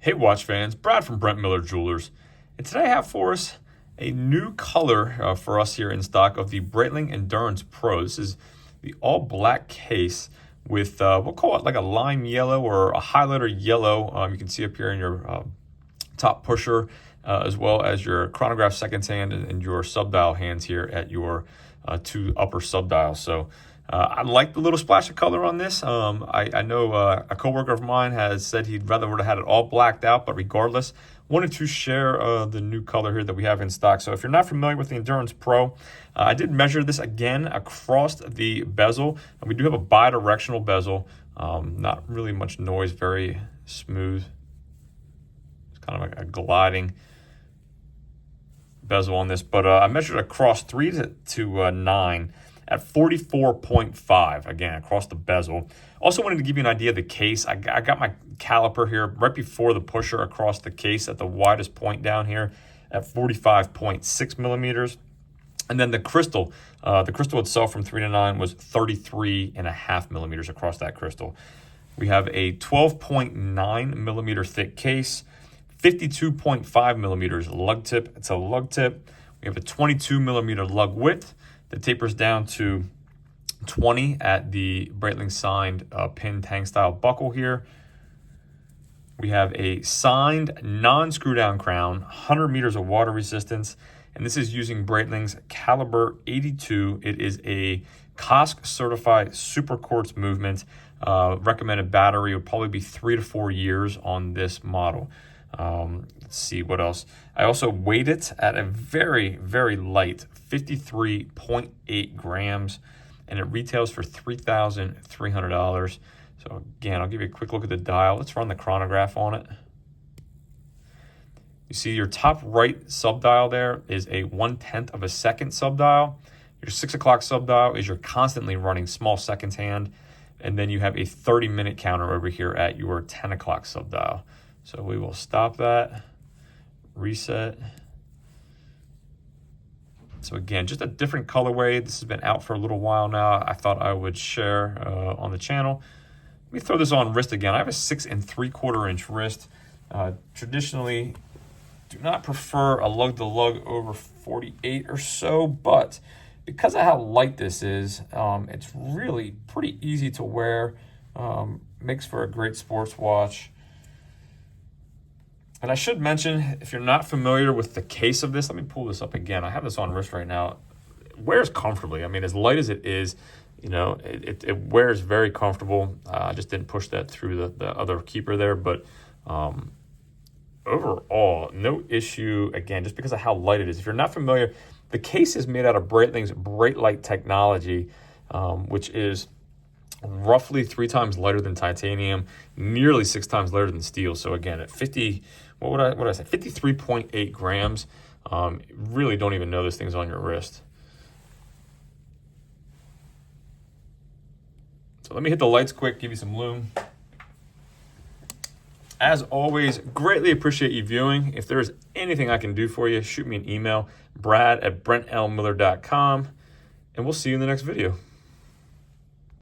Hey watch fans, Brad from Brent Miller Jewelers, and today I have for us a new color for us here in stock of the Breitling Endurance Pro. This is the all black case with we'll call it like a lime yellow or a highlighter yellow. You can see up here in your top pusher as well as your chronograph seconds hand and your subdial hands here at your two upper subdials. So I like the little splash of color on this. I know a coworker of mine has said he'd rather would have had it all blacked out, but regardless, wanted to share the new color here that we have in stock. So if you're not familiar with the Endurance Pro, I did measure this again across the bezel, and we do have a bi-directional bezel. Not really much noise, very smooth. It's kind of like a gliding bezel on this, but I measured across 3 to 9 at 44.5, again, across the bezel. Also wanted to give you an idea of the case. I got my caliper here right before the pusher across the case at the widest point down here at 45.6 millimeters. And then the crystal itself from 3 to 9 was 33.5 millimeters across that crystal. We have a 12.9 millimeter thick case, 52.5 millimeters lug tip. It's a lug tip. We have a 22 millimeter lug width that tapers down to 20 at the Breitling signed pin tang style buckle here. We have a signed non-screw down crown, 100 meters of water resistance, and this is using Breitling's caliber 82. It is a COSC certified super quartz movement. Recommended battery would probably be 3 to 4 years on this model. Let's see what else. I also weighed it at a very, very light 53.8 grams, and it retails for $3,300. So again, I'll give you a quick look at the dial. Let's run the chronograph on it. You see your top right subdial there is a 1/10 of a second subdial. Your 6 o'clock subdial is your constantly running small seconds hand. And then you have a 30-minute counter over here at your 10 o'clock subdial. So we will stop that, reset. So again, just a different colorway. This has been out for a little while now. I thought I would share on the channel. Let me throw this on wrist again. I have a 6 3/4 inch wrist. Traditionally, do not prefer a lug-to-lug over 48 or so, but because of how light this is, it's really pretty easy to wear. Makes for a great sports watch. And I should mention, if you're not familiar with the case of this, let me pull this up again. I have this on wrist right now. It wears comfortably. I mean, as light as it is, you know, it wears very comfortable. I just didn't push that through the other keeper there, but overall, no issue, again, just because of how light it is. If you're not familiar, the case is made out of Breitling's Breitlight technology, which is roughly 3 times lighter than titanium, nearly 6 times lighter than steel. So again, at 53.8 grams, really don't even know this thing's on your wrist. So let me hit the lights quick, give you some lume. As always, greatly appreciate you viewing. If there is anything I can do for you, shoot me an email, brad@brentlmiller.com, and we'll see you in the next video.